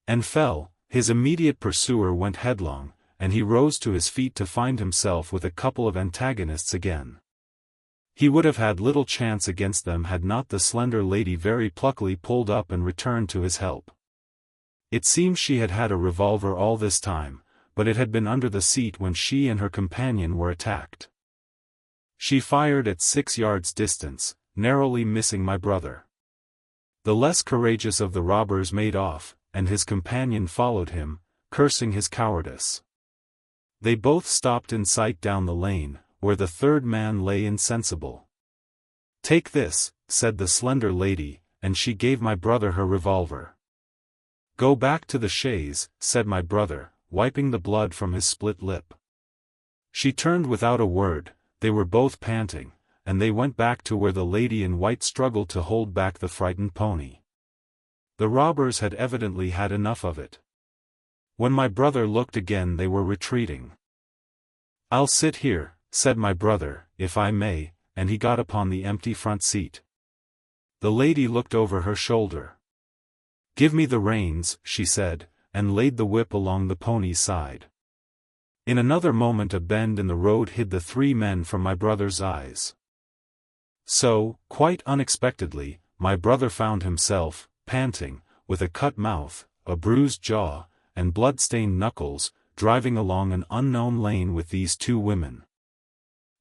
and fell. His immediate pursuer went headlong, and he rose to his feet to find himself with a couple of antagonists again. He would have had little chance against them had not the slender lady very pluckily pulled up and returned to his help. It seems she had had a revolver all this time, but it had been under the seat when she and her companion were attacked. She fired at 6 yards distance, narrowly missing my brother. The less courageous of the robbers made off, and his companion followed him, cursing his cowardice. They both stopped in sight down the lane, where the third man lay insensible. "Take this," said the slender lady, and she gave my brother her revolver. "Go back to the chaise," said my brother, wiping the blood from his split lip. She turned without a word. They were both panting, and they went back to where the lady in white struggled to hold back the frightened pony. The robbers had evidently had enough of it. When my brother looked again, they were retreating. "I'll sit here," said my brother, "if I may," and he got upon the empty front seat. The lady looked over her shoulder. "Give me the reins," she said, and laid the whip along the pony's side. In another moment a bend in the road hid the 3 men from my brother's eyes. So, quite unexpectedly, my brother found himself, panting, with a cut mouth, a bruised jaw, and blood-stained knuckles, driving along an unknown lane with these 2 women.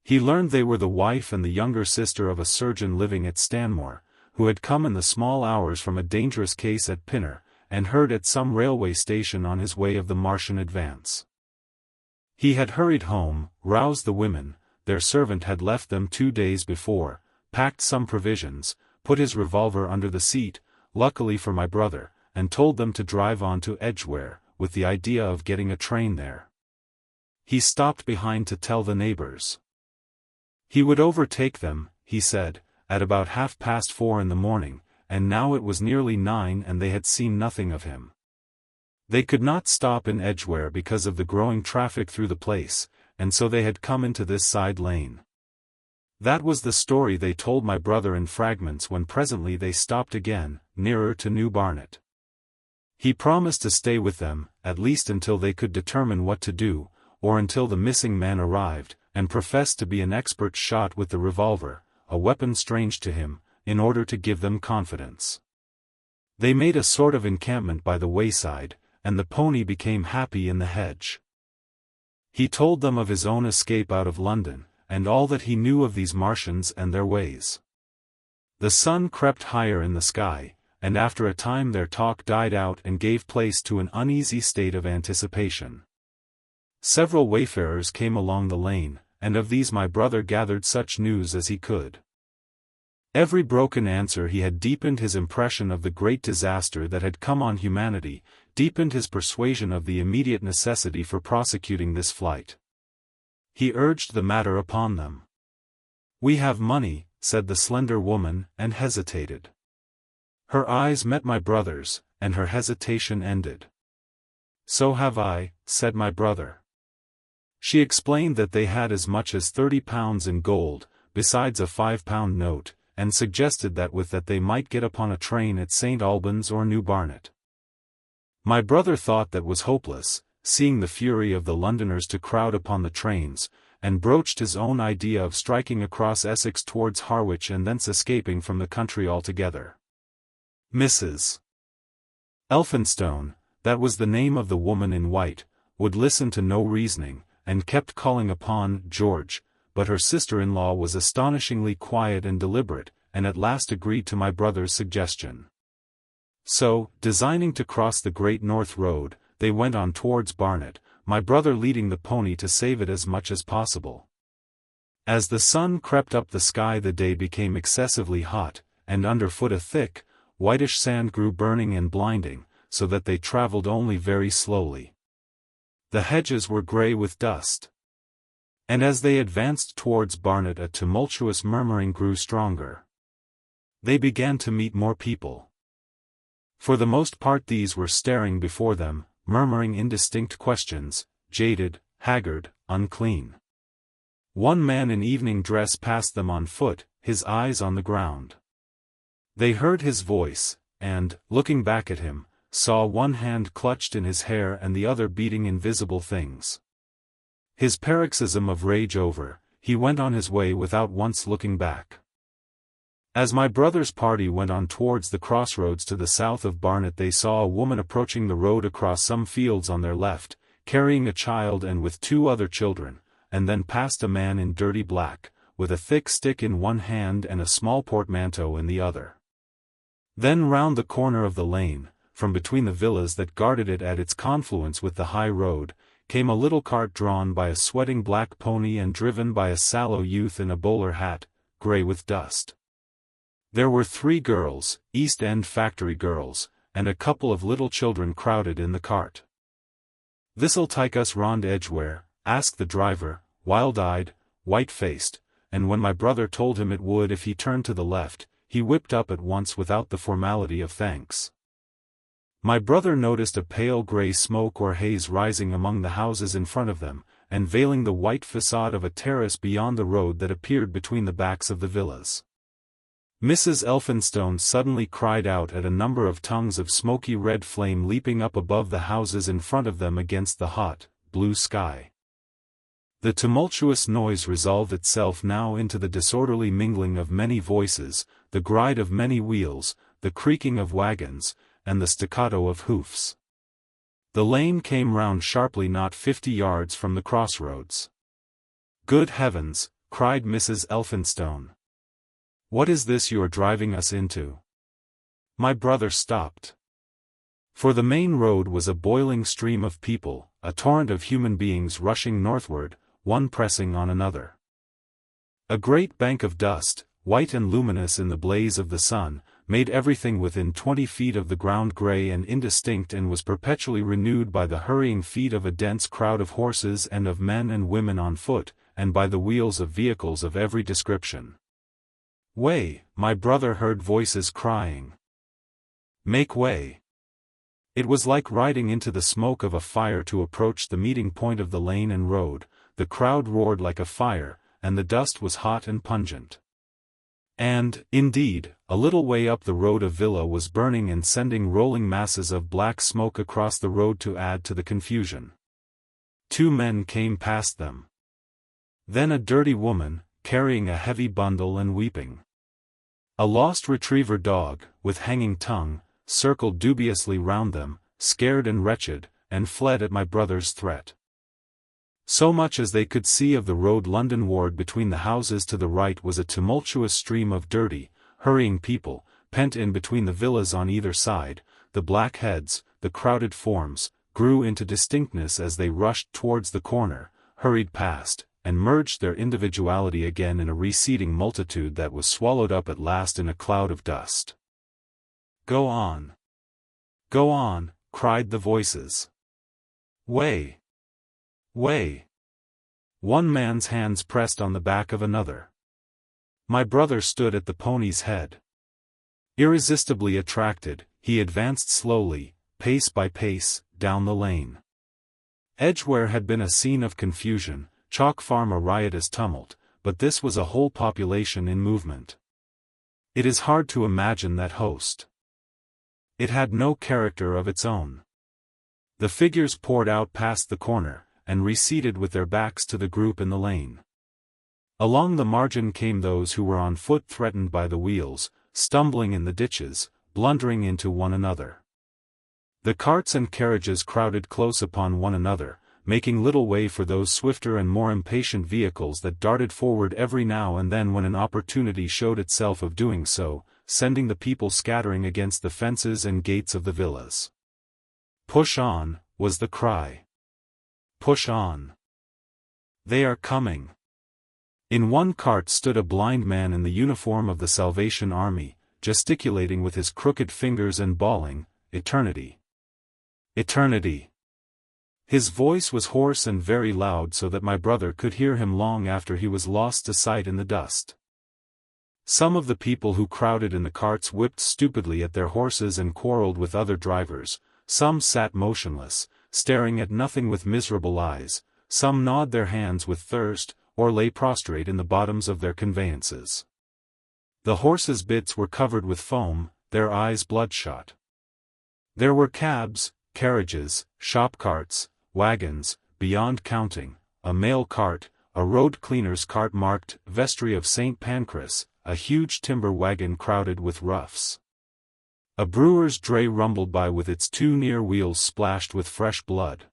He learned they were the wife and the younger sister of a surgeon living at Stanmore, who had come in the small hours from a dangerous case at Pinner, and heard at some railway station on his way of the Martian advance. He had hurried home, roused the women, their servant had left them 2 days before, packed some provisions, put his revolver under the seat, luckily for my brother, and told them to drive on to Edgware, with the idea of getting a train there. He stopped behind to tell the neighbors. He would overtake them, he said, at about 4:30 in the morning, and now it was nearly 9 and they had seen nothing of him. They could not stop in Edgware because of the growing traffic through the place, and so they had come into this side lane. That was the story they told my brother in fragments when presently they stopped again, nearer to New Barnet. He promised to stay with them, at least until they could determine what to do, or until the missing man arrived, and professed to be an expert shot with the revolver, a weapon strange to him, in order to give them confidence. They made a sort of encampment by the wayside, and the pony became happy in the hedge. He told them of his own escape out of London, and all that he knew of these Martians and their ways. The sun crept higher in the sky, and after a time their talk died out and gave place to an uneasy state of anticipation. Several wayfarers came along the lane, and of these my brother gathered such news as he could. Every broken answer he had deepened his impression of the great disaster that had come on humanity, deepened his persuasion of the immediate necessity for prosecuting this flight. He urged the matter upon them. "We have money," said the slender woman, and hesitated. Her eyes met my brother's, and her hesitation ended. "So have I," said my brother. She explained that they had as much as £30 in gold, besides a £5 note, and suggested that with that they might get upon a train at St. Albans or New Barnet. My brother thought that was hopeless, seeing the fury of the Londoners to crowd upon the trains, and broached his own idea of striking across Essex towards Harwich and thence escaping from the country altogether. Mrs. Elphinstone, that was the name of the woman in white, would listen to no reasoning, and kept calling upon George, but her sister-in-law was astonishingly quiet and deliberate, and at last agreed to my brother's suggestion. So, designing to cross the Great North Road, they went on towards Barnet, my brother leading the pony to save it as much as possible. As the sun crept up the sky the day became excessively hot, and underfoot a thick, whitish sand grew burning and blinding, so that they travelled only very slowly. The hedges were grey with dust. And as they advanced towards Barnet a tumultuous murmuring grew stronger. They began to meet more people. For the most part these were staring before them, murmuring indistinct questions, jaded, haggard, unclean. One man in evening dress passed them on foot, his eyes on the ground. They heard his voice, and, looking back at him, saw one hand clutched in his hair and the other beating invisible things. His paroxysm of rage over, he went on his way without once looking back. As my brother's party went on towards the crossroads to the south of Barnet, they saw a woman approaching the road across some fields on their left, carrying a child and with 2 other children, and then passed a man in dirty black, with a thick stick in one hand and a small portmanteau in the other. Then round the corner of the lane, from between the villas that guarded it at its confluence with the high road, came a little cart drawn by a sweating black pony and driven by a sallow youth in a bowler hat, grey with dust. There were 3 girls, East End factory girls, and a couple of little children crowded in the cart. "This'll take us round Edgware?" asked the driver, wild-eyed, white-faced, and when my brother told him it would if he turned to the left, he whipped up at once without the formality of thanks. My brother noticed a pale grey smoke or haze rising among the houses in front of them, and veiling the white facade of a terrace beyond the road that appeared between the backs of the villas. Mrs. Elphinstone suddenly cried out at a number of tongues of smoky red flame leaping up above the houses in front of them against the hot, blue sky. The tumultuous noise resolved itself now into the disorderly mingling of many voices, the gride of many wheels, the creaking of wagons, and the staccato of hoofs. The lane came round sharply not 50 yards from the crossroads. "Good heavens!" cried Mrs. Elphinstone. "What is this you are driving us into?" My brother stopped. For the main road was a boiling stream of people, a torrent of human beings rushing northward, one pressing on another. A great bank of dust, white and luminous in the blaze of the sun, made everything within 20 feet of the ground grey and indistinct, and was perpetually renewed by the hurrying feet of a dense crowd of horses and of men and women on foot, and by the wheels of vehicles of every description. "Way!" my brother heard voices crying. "Make way!" It was like riding into the smoke of a fire to approach the meeting point of the lane and road. The crowd roared like a fire, and the dust was hot and pungent. And, indeed, a little way up the road a villa was burning and sending rolling masses of black smoke across the road to add to the confusion. 2 men came past them. Then a dirty woman, carrying a heavy bundle and weeping. A lost retriever dog, with hanging tongue, circled dubiously round them, scared and wretched, and fled at my brother's threat. So much as they could see of the road London ward between the houses to the right was a tumultuous stream of dirty, hurrying people, pent in between the villas on either side. The black heads, the crowded forms, grew into distinctness as they rushed towards the corner, hurried past, and merged their individuality again in a receding multitude that was swallowed up at last in a cloud of dust. "Go on! Go on!" cried the voices. "Way! Way!" One man's hands pressed on the back of another. My brother stood at the pony's head. Irresistibly attracted, he advanced slowly, pace by pace, down the lane. Edgware had been a scene of confusion, Chalk Farm a riotous tumult, but this was a whole population in movement. It is hard to imagine that host. It had no character of its own. The figures poured out past the corner, and receded with their backs to the group in the lane. Along the margin came those who were on foot, threatened by the wheels, stumbling in the ditches, blundering into one another. The carts and carriages crowded close upon one another, making little way for those swifter and more impatient vehicles that darted forward every now and then when an opportunity showed itself of doing so, sending the people scattering against the fences and gates of the villas. "Push on," was the cry. "Push on! They are coming!" In one cart stood a blind man in the uniform of the Salvation Army, gesticulating with his crooked fingers and bawling, "Eternity! Eternity!" His voice was hoarse and very loud, so that my brother could hear him long after he was lost to sight in the dust. Some of the people who crowded in the carts whipped stupidly at their horses and quarreled with other drivers. Some sat motionless, staring at nothing with miserable eyes. Some gnawed their hands with thirst, or lay prostrate in the bottoms of their conveyances. The horses' bits were covered with foam, their eyes bloodshot. There were cabs, carriages, shop carts, wagons, beyond counting, a mail cart, a road cleaner's cart marked Vestry of St. Pancras, a huge timber wagon crowded with roughs. A brewer's dray rumbled by with its two near wheels splashed with fresh blood.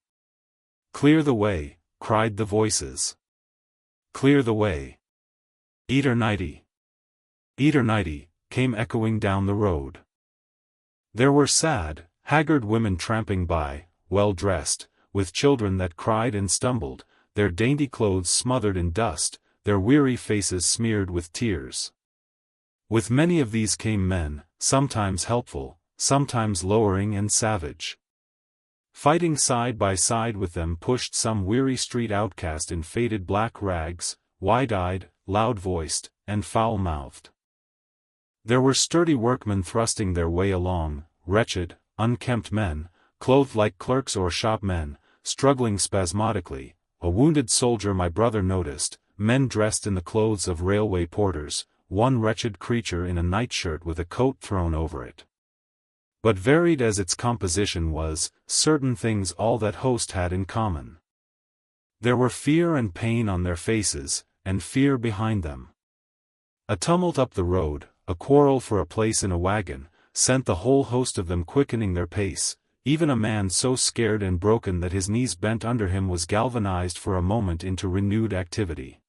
"Clear the way," cried the voices. "Clear the way." "Eternity! Eternity!" came echoing down the road. There were sad, haggard women tramping by, well-dressed, with children that cried and stumbled, their dainty clothes smothered in dust, their weary faces smeared with tears. With many of these came men, sometimes helpful, sometimes lowering and savage. Fighting side by side with them pushed some weary street outcast in faded black rags, wide-eyed, loud-voiced, and foul-mouthed. There were sturdy workmen thrusting their way along, wretched, unkempt men, clothed like clerks or shopmen, struggling spasmodically, a wounded soldier my brother noticed, men dressed in the clothes of railway porters, one wretched creature in a nightshirt with a coat thrown over it. But varied as its composition was, certain things all that host had in common. There were fear and pain on their faces, and fear behind them. A tumult up the road, a quarrel for a place in a wagon, sent the whole host of them quickening their pace. Even a man so scared and broken that his knees bent under him was galvanized for a moment into renewed activity.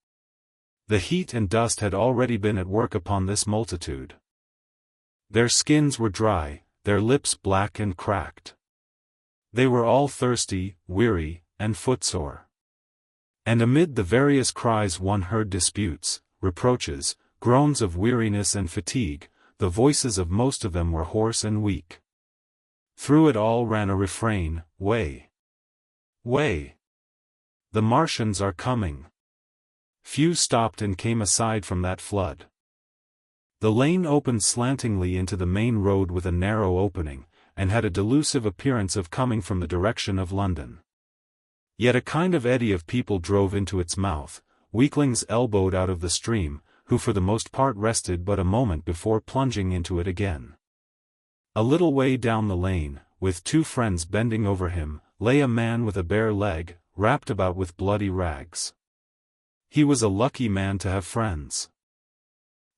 The heat and dust had already been at work upon this multitude. Their skins were dry, their lips black and cracked. They were all thirsty, weary, and footsore. And amid the various cries one heard disputes, reproaches, groans of weariness and fatigue. The voices of most of them were hoarse and weak. Through it all ran a refrain, "Way! Way! The Martians are coming!" Few stopped and came aside from that flood. The lane opened slantingly into the main road with a narrow opening, and had a delusive appearance of coming from the direction of London. Yet a kind of eddy of people drove into its mouth, weaklings elbowed out of the stream, who for the most part rested but a moment before plunging into it again. A little way down the lane, with two friends bending over him, lay a man with a bare leg, wrapped about with bloody rags. He was a lucky man to have friends.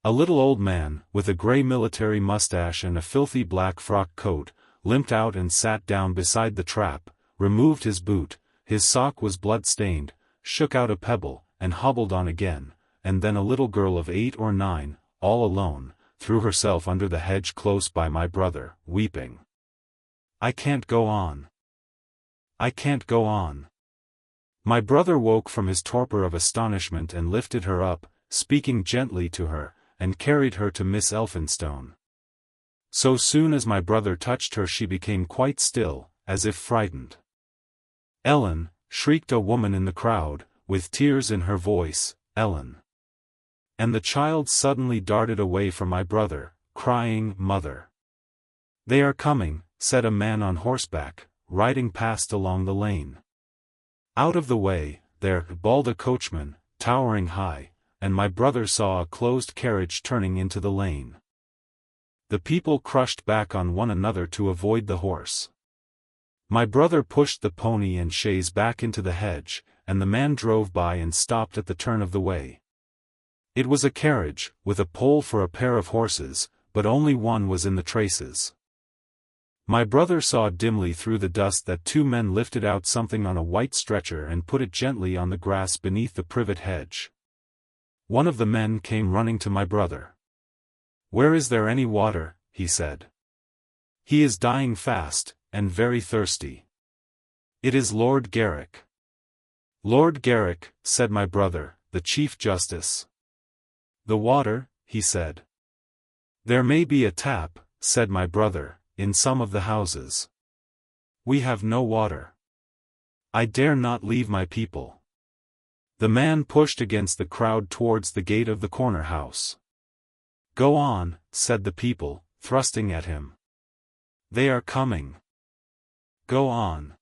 A little old man, with a grey military mustache and a filthy black frock coat, limped out and sat down beside the trap, removed his boot, his sock was blood-stained, shook out a pebble, and hobbled on again, and then a little girl of 8 or 9, all alone, threw herself under the hedge close by my brother, weeping. "I can't go on. I can't go on." My brother woke from his torpor of astonishment and lifted her up, speaking gently to her, and carried her to Miss Elphinstone. So soon as my brother touched her she became quite still, as if frightened. "Ellen!" shrieked a woman in the crowd, with tears in her voice, "Ellen!" And the child suddenly darted away from my brother, crying, "Mother!" "They are coming," said a man on horseback, riding past along the lane. Out of the way, there bawled a coachman, towering high, and my brother saw a closed carriage turning into the lane. The people crushed back on one another to avoid the horse. My brother pushed the pony and chaise back into the hedge, and the man drove by and stopped at the turn of the way. It was a carriage, with a pole for a pair of horses, but only one was in the traces. My brother saw dimly through the dust that two men lifted out something on a white stretcher and put it gently on the grass beneath the privet hedge. One of the men came running to my brother. "Where is there any water?" he said. "He is dying fast, and very thirsty." "It is Lord Garrick." "Lord Garrick," said my brother, "the Chief Justice." "The water," he said. "There may be a tap," said my brother, "in some of the houses. We have no water. I dare not leave my people." The man pushed against the crowd towards the gate of the corner house. "Go on," said the people, thrusting at him. "They are coming. Go on."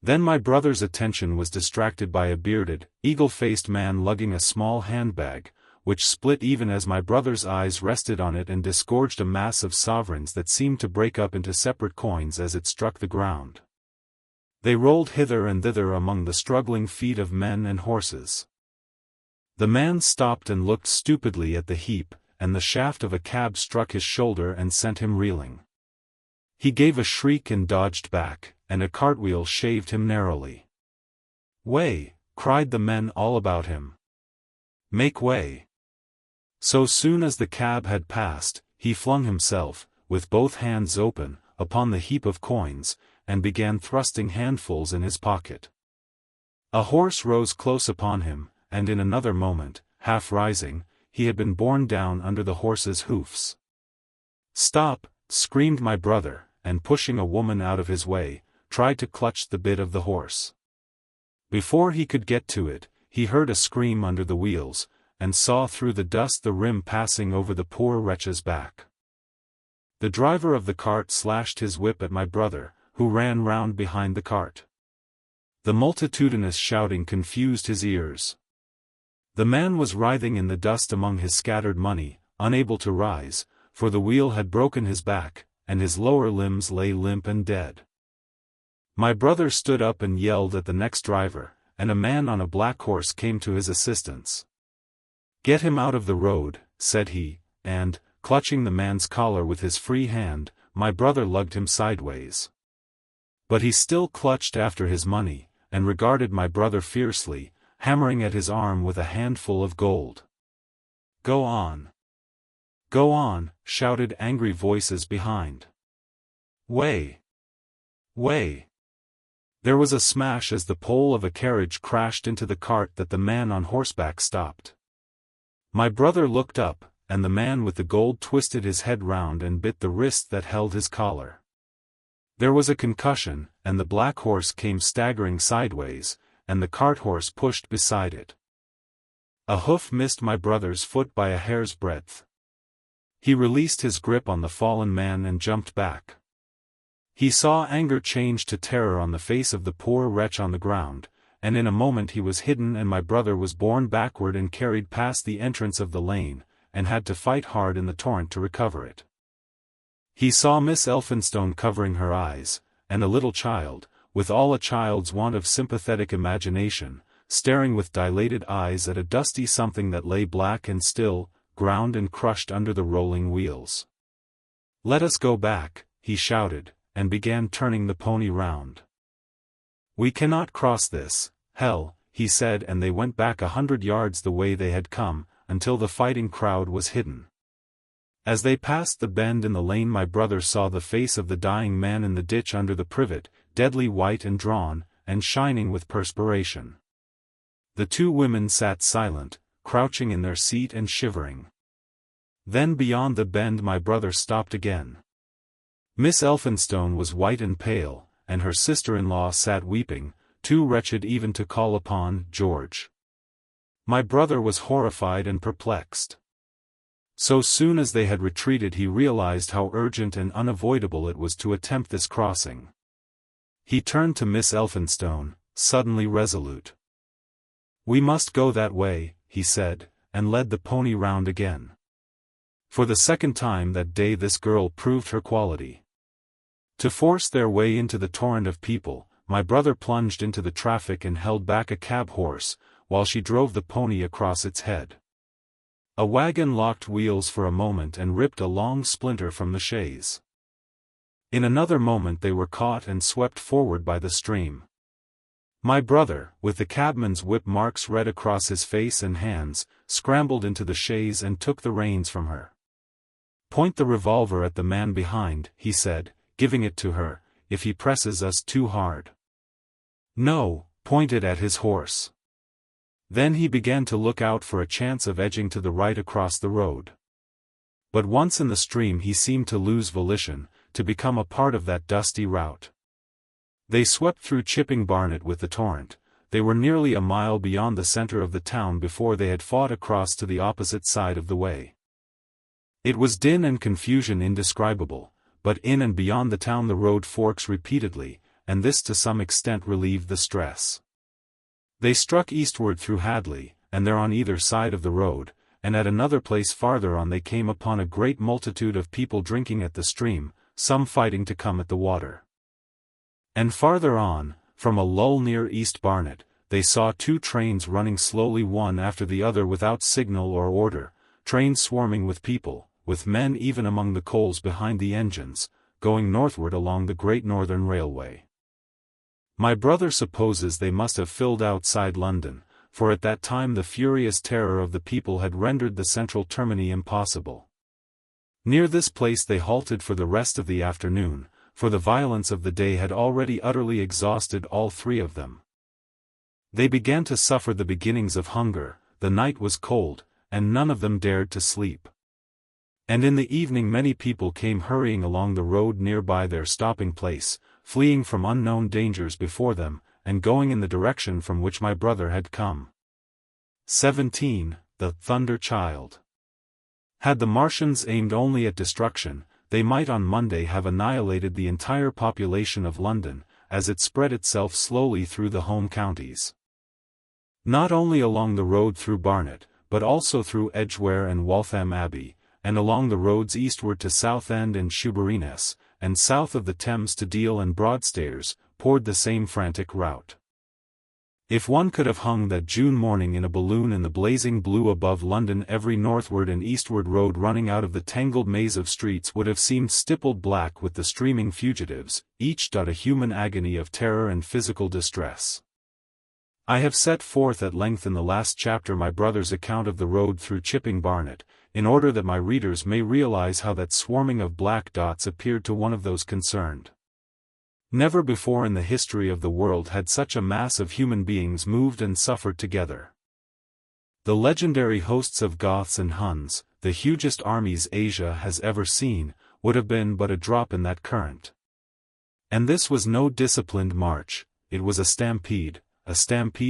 Then my brother's attention was distracted by a bearded, eagle-faced man lugging a small handbag, which split even as my brother's eyes rested on it and disgorged a mass of sovereigns that seemed to break up into separate coins as it struck the ground. They rolled hither and thither among the struggling feet of men and horses. The man stopped and looked stupidly at the heap, and the shaft of a cab struck his shoulder and sent him reeling. He gave a shriek and dodged back, and a cartwheel shaved him narrowly. "Way!" cried the men all about him. "Make way!" So soon as the cab had passed, he flung himself, with both hands open, upon the heap of coins, and began thrusting handfuls in his pocket. A horse rose close upon him, and in another moment, half rising, he had been borne down under the horse's hoofs. "Stop!" screamed my brother, and pushing a woman out of his way, tried to clutch the bit of the horse. Before he could get to it, he heard a scream under the wheels, and saw through the dust the rim passing over the poor wretch's back. The driver of the cart slashed his whip at my brother, who ran round behind the cart. The multitudinous shouting confused his ears. The man was writhing in the dust among his scattered money, unable to rise, for the wheel had broken his back, and his lower limbs lay limp and dead. My brother stood up and yelled at the next driver, and a man on a black horse came to his assistance. "Get him out of the road," said he, and, clutching the man's collar with his free hand, my brother lugged him sideways. But he still clutched after his money, and regarded my brother fiercely, hammering at his arm with a handful of gold. "Go on! Go on!" shouted angry voices behind. "Way! Way!" There was a smash as the pole of a carriage crashed into the cart that the man on horseback stopped. My brother looked up, and the man with the gold twisted his head round and bit the wrist that held his collar. There was a concussion, and the black horse came staggering sideways, and the cart horse pushed beside it. A hoof missed my brother's foot by a hair's breadth. He released his grip on the fallen man and jumped back. He saw anger change to terror on the face of the poor wretch on the ground, and in a moment he was hidden and my brother was borne backward and carried past the entrance of the lane, and had to fight hard in the torrent to recover it. He saw Miss Elphinstone covering her eyes, and a little child, with all a child's want of sympathetic imagination, staring with dilated eyes at a dusty something that lay black and still, ground and crushed under the rolling wheels. "Let us go back," he shouted, and began turning the pony round. "We cannot cross this hell," he said, and they went back 100 yards the way they had come, until the fighting crowd was hidden. As they passed the bend in the lane my brother saw the face of the dying man in the ditch under the privet, deadly white and drawn, and shining with perspiration. The two women sat silent, crouching in their seat and shivering. Then beyond the bend my brother stopped again. Miss Elphinstone was white and pale, and her sister-in-law sat weeping, too wretched even to call upon George. My brother was horrified and perplexed. So soon as they had retreated he realized how urgent and unavoidable it was to attempt this crossing. He turned to Miss Elphinstone, suddenly resolute. "We must go that way," he said, and led the pony round again. For the second time that day this girl proved her quality. To force their way into the torrent of people, my brother plunged into the traffic and held back a cab horse, while she drove the pony across its head. A wagon locked wheels for a moment and ripped a long splinter from the chaise. In another moment they were caught and swept forward by the stream. My brother, with the cabman's whip marks red across his face and hands, scrambled into the chaise and took the reins from her. "Point the revolver at the man behind," he said, giving it to her, "if he presses us too hard." "No, point it at his horse." Then he began to look out for a chance of edging to the right across the road. But once in the stream he seemed to lose volition, to become a part of that dusty route. They swept through Chipping Barnet with the torrent. They were nearly a mile beyond the center of the town before they had fought across to the opposite side of the way. It was din and confusion indescribable, but in and beyond the town the road forks repeatedly, and this to some extent relieved the stress. They struck eastward through Hadley, and there on either side of the road, and at another place farther on they came upon a great multitude of people drinking at the stream, some fighting to come at the water. And farther on, from a lull near East Barnet, they saw 2 trains running slowly one after the other without signal or order, trains swarming with people, with men even among the coals behind the engines, going northward along the Great Northern Railway. My brother supposes they must have filled outside London, for at that time the furious terror of the people had rendered the central termini impossible. Near this place they halted for the rest of the afternoon, for the violence of the day had already utterly exhausted all 3 of them. They began to suffer the beginnings of hunger, the night was cold, and none of them dared to sleep. And in the evening many people came hurrying along the road nearby their stopping place, fleeing from unknown dangers before them, and going in the direction from which my brother had come. 17. The Thunder Child. Had the Martians aimed only at destruction, they might on Monday have annihilated the entire population of London, as it spread itself slowly through the home counties. Not only along the road through Barnet, but also through Edgware and Waltham Abbey, and along the roads eastward to Southend and Shoeburyness, and south of the Thames to Deal and Broadstairs, poured the same frantic rout. If one could have hung that June morning in a balloon in the blazing blue above London, every northward and eastward road running out of the tangled maze of streets would have seemed stippled black with the streaming fugitives, each a human agony of terror and physical distress. I have set forth at length in the last chapter my brother's account of the road through Chipping Barnet, in order that my readers may realize how that swarming of black dots appeared to one of those concerned. Never before in the history of the world had such a mass of human beings moved and suffered together. The legendary hosts of Goths and Huns, the hugest armies Asia has ever seen, would have been but a drop in that current. And this was no disciplined march, it was a stampede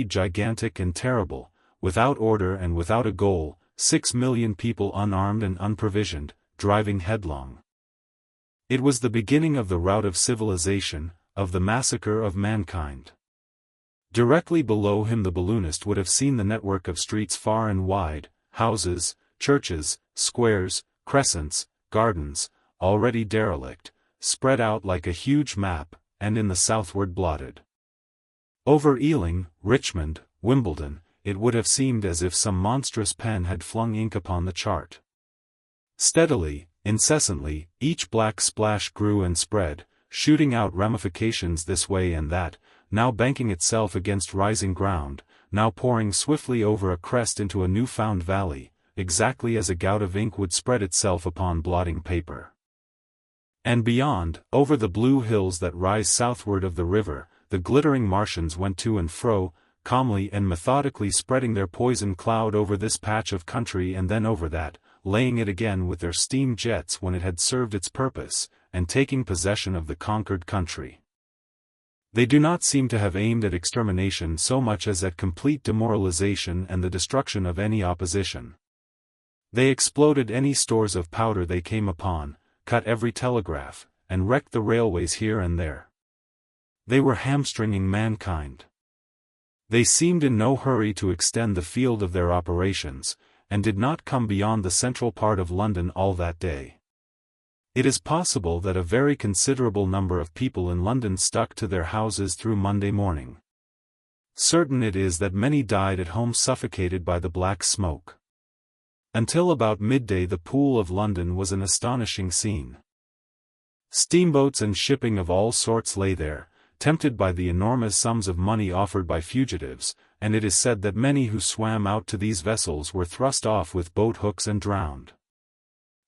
gigantic and terrible, without order and without a goal, 6 million people unarmed and unprovisioned, driving headlong. It was the beginning of the rout of civilization, of the massacre of mankind. Directly below him the balloonist would have seen the network of streets far and wide, houses, churches, squares, crescents, gardens, already derelict, spread out like a huge map, and in the southward blotted. Over Ealing, Richmond, Wimbledon, it would have seemed as if some monstrous pen had flung ink upon the chart. Steadily, incessantly, each black splash grew and spread, shooting out ramifications this way and that, now banking itself against rising ground, now pouring swiftly over a crest into a new-found valley, exactly as a gout of ink would spread itself upon blotting paper. And beyond, over the blue hills that rise southward of the river, the glittering Martians went to and fro, calmly and methodically spreading their poison cloud over this patch of country and then over that, laying it again with their steam jets when it had served its purpose, and taking possession of the conquered country. They do not seem to have aimed at extermination so much as at complete demoralization and the destruction of any opposition. They exploded any stores of powder they came upon, cut every telegraph, and wrecked the railways here and there. They were hamstringing mankind. They seemed in no hurry to extend the field of their operations, and did not come beyond the central part of London all that day. It is possible that a very considerable number of people in London stuck to their houses through Monday morning. Certain it is that many died at home suffocated by the black smoke. Until about midday the Pool of London was an astonishing scene. Steamboats and shipping of all sorts lay there, tempted by the enormous sums of money offered by fugitives, and it is said that many who swam out to these vessels were thrust off with boat hooks and drowned.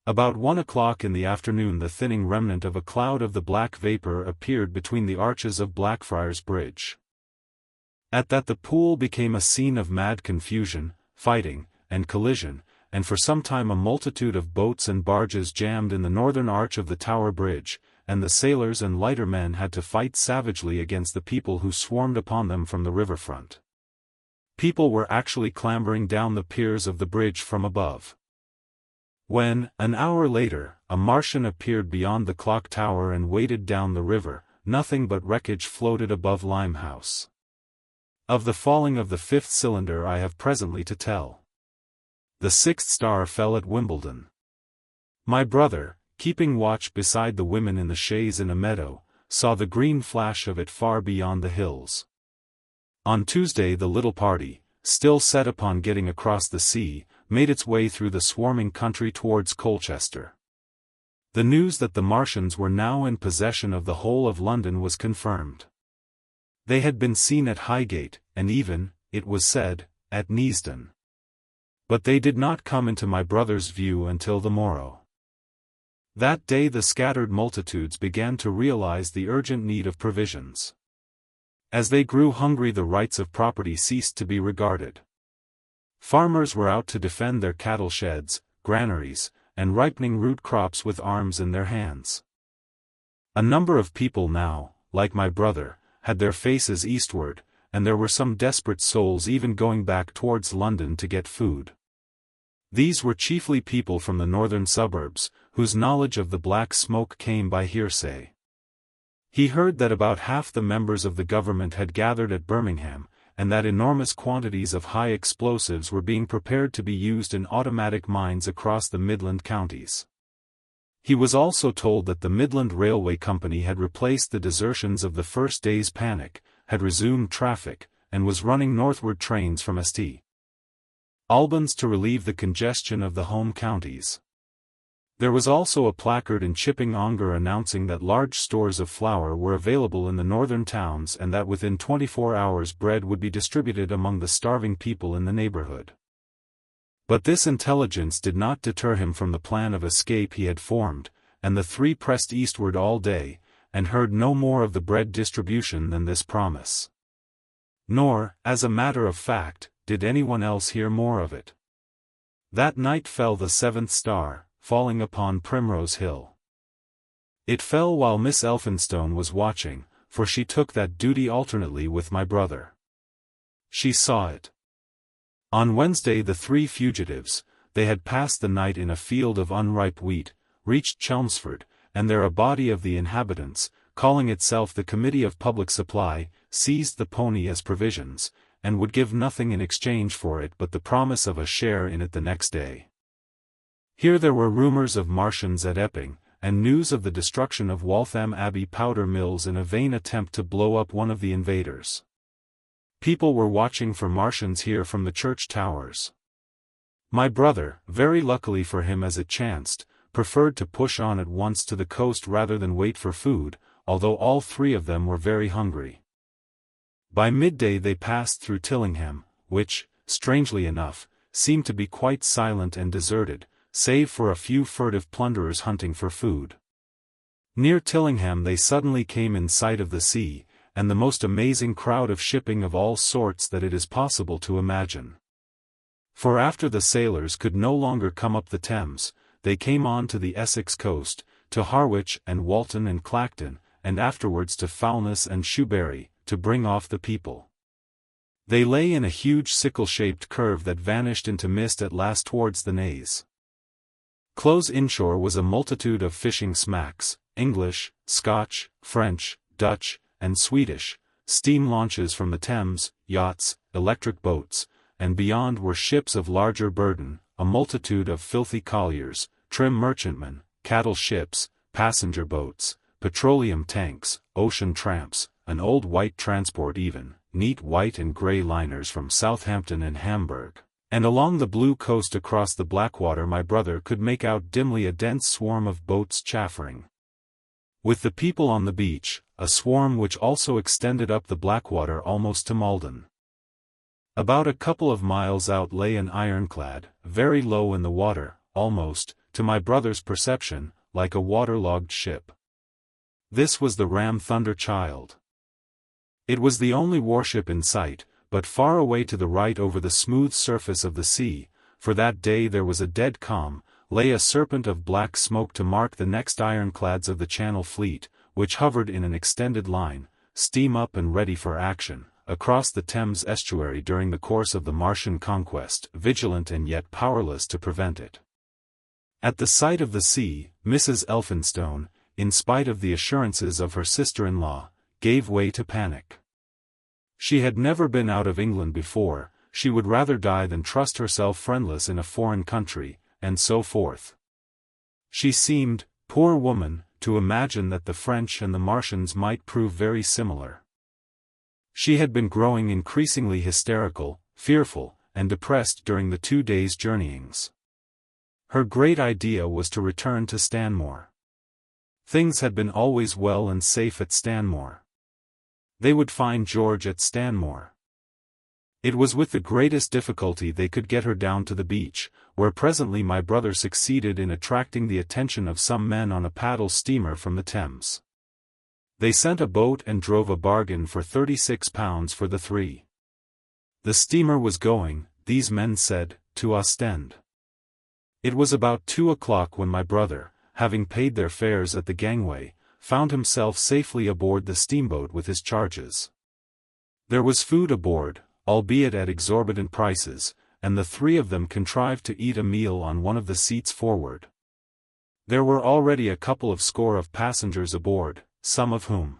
About 1 o'clock in the afternoon the thinning remnant of a cloud of the black vapor appeared between the arches of Blackfriars Bridge. At that the Pool became a scene of mad confusion, fighting, and collision, and for some time a multitude of boats and barges jammed in the northern arch of the Tower Bridge, and the sailors and lightermen had to fight savagely against the people who swarmed upon them from the riverfront. People were actually clambering down the piers of the bridge from above. When, an hour later, a Martian appeared beyond the clock tower and waded down the river, nothing but wreckage floated above Limehouse. Of the falling of the 5th cylinder I have presently to tell. The sixth star fell at Wimbledon. My brother, keeping watch beside the women in the chaise in a meadow, saw the green flash of it far beyond the hills. On Tuesday the little party, still set upon getting across the sea, made its way through the swarming country towards Colchester. The news that the Martians were now in possession of the whole of London was confirmed. They had been seen at Highgate, and even, it was said, at Neasden. But they did not come into my brother's view until the morrow. That day the scattered multitudes began to realize the urgent need of provisions. As they grew hungry, the rights of property ceased to be regarded. Farmers were out to defend their cattle sheds, granaries, and ripening root crops with arms in their hands. A number of people now, like my brother, had their faces eastward, and there were some desperate souls even going back towards London to get food. These were chiefly people from the northern suburbs, whose knowledge of the Black Smoke came by hearsay. He heard that about half the members of the government had gathered at Birmingham, and that enormous quantities of high explosives were being prepared to be used in automatic mines across the Midland counties. He was also told that the Midland Railway Company had replaced the desertions of the first day's panic, had resumed traffic, and was running northward trains from St. Albans to relieve the congestion of the home counties. There was also a placard in Chipping Ongar announcing that large stores of flour were available in the northern towns and that within 24 hours bread would be distributed among the starving people in the neighborhood. But this intelligence did not deter him from the plan of escape he had formed, and the three pressed eastward all day, and heard no more of the bread distribution than this promise. Nor, as a matter of fact, did anyone else hear more of it. That night fell the seventh star, falling upon Primrose Hill. It fell while Miss Elphinstone was watching, for she took that duty alternately with my brother. She saw it. On Wednesday the three fugitives, they had passed the night in a field of unripe wheat, reached Chelmsford, and there a body of the inhabitants, calling itself the Committee of Public Supply, seized the pony as provisions, and would give nothing in exchange for it but the promise of a share in it the next day. Here there were rumors of Martians at Epping, and news of the destruction of Waltham Abbey powder mills in a vain attempt to blow up one of the invaders. People were watching for Martians here from the church towers. My brother, very luckily for him as it chanced, preferred to push on at once to the coast rather than wait for food, although all three of them were very hungry. By midday they passed through Tillingham, which, strangely enough, seemed to be quite silent and deserted, save for a few furtive plunderers hunting for food. Near Tillingham they suddenly came in sight of the sea, and the most amazing crowd of shipping of all sorts that it is possible to imagine. For after the sailors could no longer come up the Thames, they came on to the Essex coast, to Harwich and Walton and Clacton, and afterwards to Foulness and Shoebury, to bring off the people. They lay in a huge sickle-shaped curve that vanished into mist at last towards the Naze. Close inshore was a multitude of fishing smacks, English, Scotch, French, Dutch, and Swedish, steam launches from the Thames, yachts, electric boats, and beyond were ships of larger burden, a multitude of filthy colliers, trim merchantmen, cattle ships, passenger boats, petroleum tanks, ocean tramps, an old white transport even, neat white and grey liners from Southampton and Hamburg. And along the blue coast across the Blackwater my brother could make out dimly a dense swarm of boats chaffering. With the people on the beach, a swarm which also extended up the Blackwater almost to Malden. About a couple of miles out lay an ironclad, very low in the water, almost, to my brother's perception, like a waterlogged ship. This was the ram Thunderchild. It was the only warship in sight, but far away to the right over the smooth surface of the sea, for that day there was a dead calm, lay a serpent of black smoke to mark the next ironclads of the Channel fleet, which hovered in an extended line, steam up and ready for action, across the Thames estuary during the course of the Martian conquest, vigilant and yet powerless to prevent it. At the sight of the sea, Mrs. Elphinstone, in spite of the assurances of her sister-in-law, gave way to panic. She had never been out of England before, she would rather die than trust herself friendless in a foreign country, and so forth. She seemed, poor woman, to imagine that the French and the Martians might prove very similar. She had been growing increasingly hysterical, fearful, and depressed during the 2 days' journeyings. Her great idea was to return to Stanmore. Things had been always well and safe at Stanmore. They would find George at Stanmore. It was with the greatest difficulty they could get her down to the beach, where presently my brother succeeded in attracting the attention of some men on a paddle steamer from the Thames. They sent a boat and drove a bargain for £36 for the 3. The steamer was going, these men said, to Ostend. It was about 2 o'clock when my brother, having paid their fares at the gangway, found himself safely aboard the steamboat with his charges. There was food aboard, albeit at exorbitant prices, and the 3 of them contrived to eat a meal on one of the seats forward. There were already a couple of score of passengers aboard, some of whom